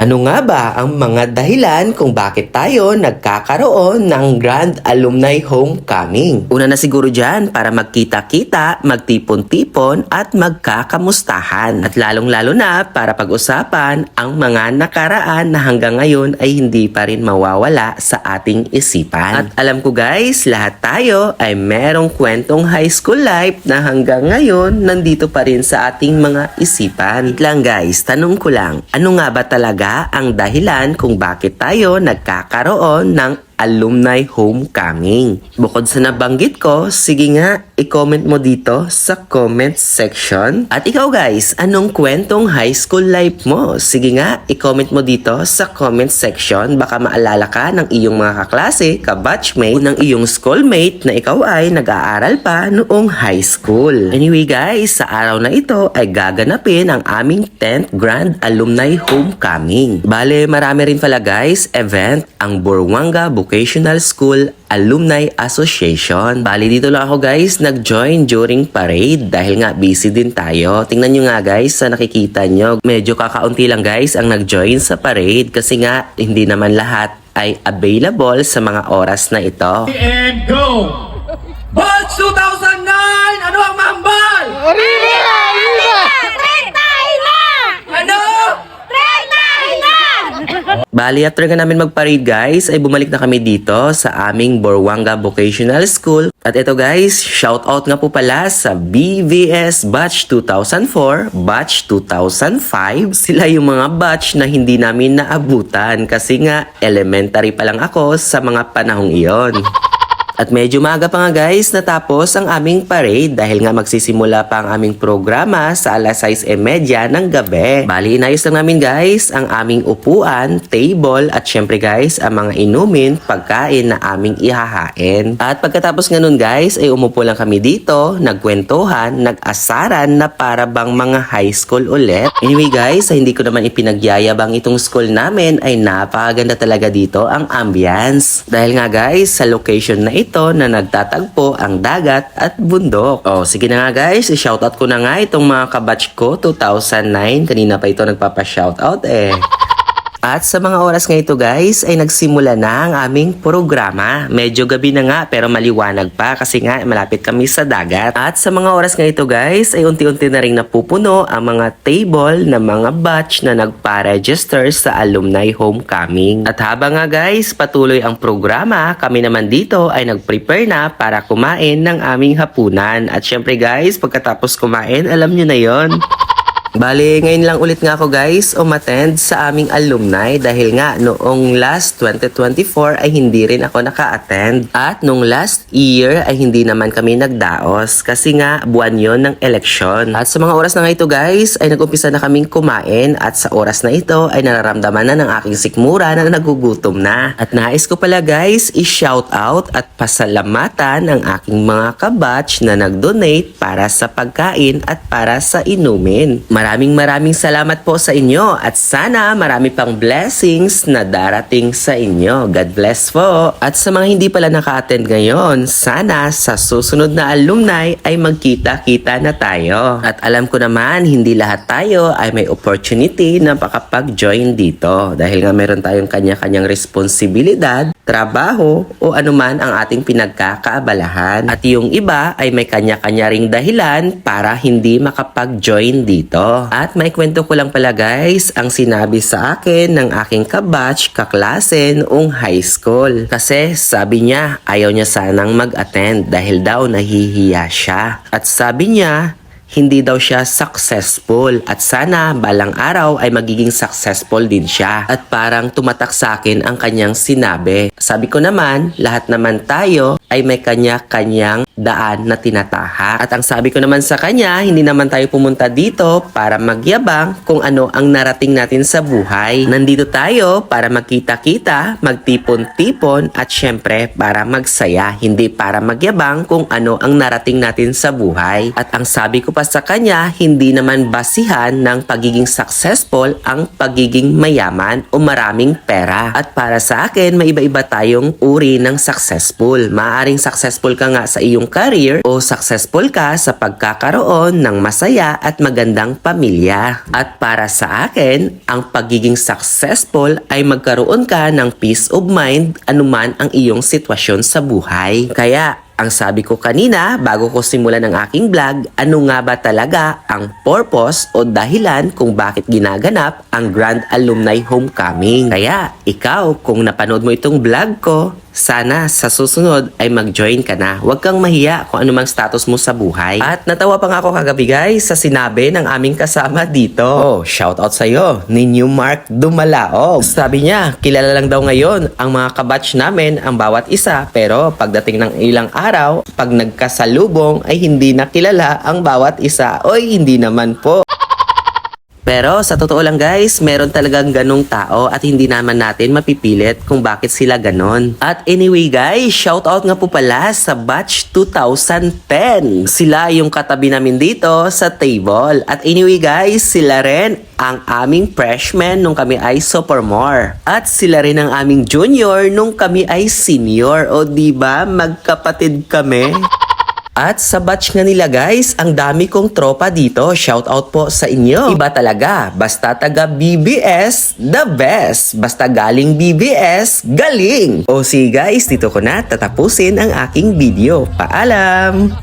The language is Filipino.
Ano nga ba ang mga dahilan kung bakit tayo nagkakaroon ng Grand Alumni Homecoming? Una na siguro dyan para magkita-kita, magtipon-tipon at magkakamustahan. At lalong-lalo na para pag-usapan ang mga nakaraan na hanggang ngayon ay hindi pa rin mawawala sa ating isipan. At alam ko guys, lahat tayo ay merong kwentong high school life na hanggang ngayon nandito pa rin sa ating mga isipan. Wait lang guys, tanong ko lang, ano nga ba talaga ang dahilan kung bakit tayo nagkakaroon ng alumni homecoming? Bukod sa nabanggit ko, sige nga, i-comment mo dito sa comment section. At ikaw guys, anong kwentong high school life mo? Sige nga, i-comment mo dito sa comment section. Baka maalala ka ng iyong mga kaklase, kabatchmate, o ng iyong schoolmate na ikaw ay nag-aaral pa noong high school. Anyway guys, sa araw na ito ay gaganapin ang aming 10th Grand Alumni Homecoming. Bale, marami rin pala guys, event ang Buruanga Vocational School Alumni Association. Bali dito lang ako guys nag-join during parade dahil nga busy din tayo. Tingnan nyo nga guys sa nakikita nyo. Medyo kakaunti lang guys ang nag-join sa parade kasi nga hindi naman lahat ay available sa mga oras na ito. And go! Batch 2009! Ano ang mambal? Arriba! Arriba! Ano? Bali, after nga namin mag-parade guys, ay bumalik na kami dito sa aming Buruanga Vocational School. At ito guys, shoutout nga po pala sa BVS Batch 2004, Batch 2005. Sila yung mga batch na hindi namin naabutan kasi nga elementary pa lang ako sa mga panahong iyon. At medyo maaga pa nga guys natapos ang aming parade dahil nga magsisimula pa ang aming programa sa alas 6:30 ng gabi. Bali, inayos lang namin guys ang aming upuan, table at syempre guys ang mga inumin, pagkain na aming ihahain. At pagkatapos nga nun guys ay umupo lang kami dito, nagkwentuhan, nag-asaran na para bang mga high school ulit. Anyway guys, hindi ko naman ipinagyayabang itong school namin ay napakaganda talaga dito ang ambience. Dahil nga guys sa location na ito na nagtatagpo ang dagat at bundok. O sige na nga guys, i-shoutout ko na nga itong mga kabatch ko 2009. Kanina pa ito nagpapa-shoutout eh. At sa mga oras nga ito guys ay nagsimula na ang aming programa. Medyo gabi na nga pero maliwanag pa kasi nga malapit kami sa dagat. At sa mga oras nga ito guys ay unti-unti na rin napupuno ang mga table na mga batch na nagpa-register sa alumni homecoming. At habang nga guys patuloy ang programa, kami naman dito ay nag-prepare na para kumain ng aming hapunan. At syempre guys pagkatapos kumain, alam nyo na yon. Bale, ngayon lang ulit nga ako guys umattend sa aming alumni dahil nga noong last 2024 ay hindi rin ako naka-attend. At nung last year ay hindi naman kami nagdaos kasi nga buwan yon ng eleksyon. At sa mga oras na nga ito guys ay nag-umpisa na kaming kumain at sa oras na ito ay nararamdaman na ng aking sikmura na nagugutom na. At nais ko pala guys i-shout out at pasalamatan ang aking mga kabatch na nag-donate para sa pagkain at para sa inumin. Maraming salamat po sa inyo at sana marami pang blessings na darating sa inyo. God bless po. At sa mga hindi pala naka-attend ngayon, sana sa susunod na alumni ay magkita-kita na tayo. At alam ko naman, hindi lahat tayo ay may opportunity na makapag-join dito dahil nga meron tayong kanya-kanyang responsibilidad, trabaho o anuman ang ating pinagkakaabalahan. At yung iba ay may kanya-kanya ring dahilan para hindi makapag-join dito. At may kwento ko lang pala guys ang sinabi sa akin ng aking kabatch kaklase noong high school. Kasi sabi niya ayaw niya sanang mag-attend dahil daw nahihiya siya. At sabi niya hindi daw siya successful at sana balang araw ay magiging successful din siya. At parang tumatak sa akin ang kanyang sinabi. Sabi ko naman, lahat naman tayo ay may kanya-kanyang daan na tinatahak. At ang sabi ko naman sa kanya, hindi naman tayo pumunta dito para magyabang kung ano ang narating natin sa buhay. Nandito tayo para magkita-kita, magtipon-tipon at syempre para magsaya. Hindi para magyabang kung ano ang narating natin sa buhay. At ang sabi ko pa sa kanya, hindi naman basihan ng pagiging successful ang pagiging mayaman o maraming pera. At para sa akin, may iba-iba tayong uri ng successful. Maaring successful ka nga sa iyong career o successful ka sa pagkakaroon ng masaya at magandang pamilya. At para sa akin, ang pagiging successful ay magkaroon ka ng peace of mind anuman ang iyong sitwasyon sa buhay. Kaya, ang sabi ko kanina bago ko simulan ang aking vlog, ano nga ba talaga ang purpose o dahilan kung bakit ginaganap ang Grand Alumni Homecoming. Kaya ikaw, kung napanood mo itong vlog ko, sana sa susunod ay mag-join ka na. Huwag kang mahiya kung anumang status mo sa buhay. At natawa pa nga ako kagabi guys sa sinabi ng aming kasama dito. Oh, shoutout sa'yo, Ninyo Mark Dumalaog. Sabi niya, kilala lang daw ngayon ang mga kabatch namin ang bawat isa, pero pagdating ng ilang araw, pag nagkasalubong ay hindi nakilala ang bawat isa. Oy, hindi naman po. Pero sa totoo lang guys, meron talagang ganong tao at hindi naman natin mapipilit kung bakit sila ganon. At anyway guys, shoutout nga po pala sa batch 2010. Sila yung katabi namin dito sa table. At anyway guys, sila rin ang aming freshman nung kami ay sophomore. At sila rin ang aming junior nung kami ay senior. O diba, magkapatid kami. At sa batch nga nila guys, ang dami kong tropa dito. Shout out po sa inyo. Iba talaga. Basta taga BBS, the best. Basta galing BBS, galing. O sige guys, dito ko na tatapusin ang aking video. Paalam!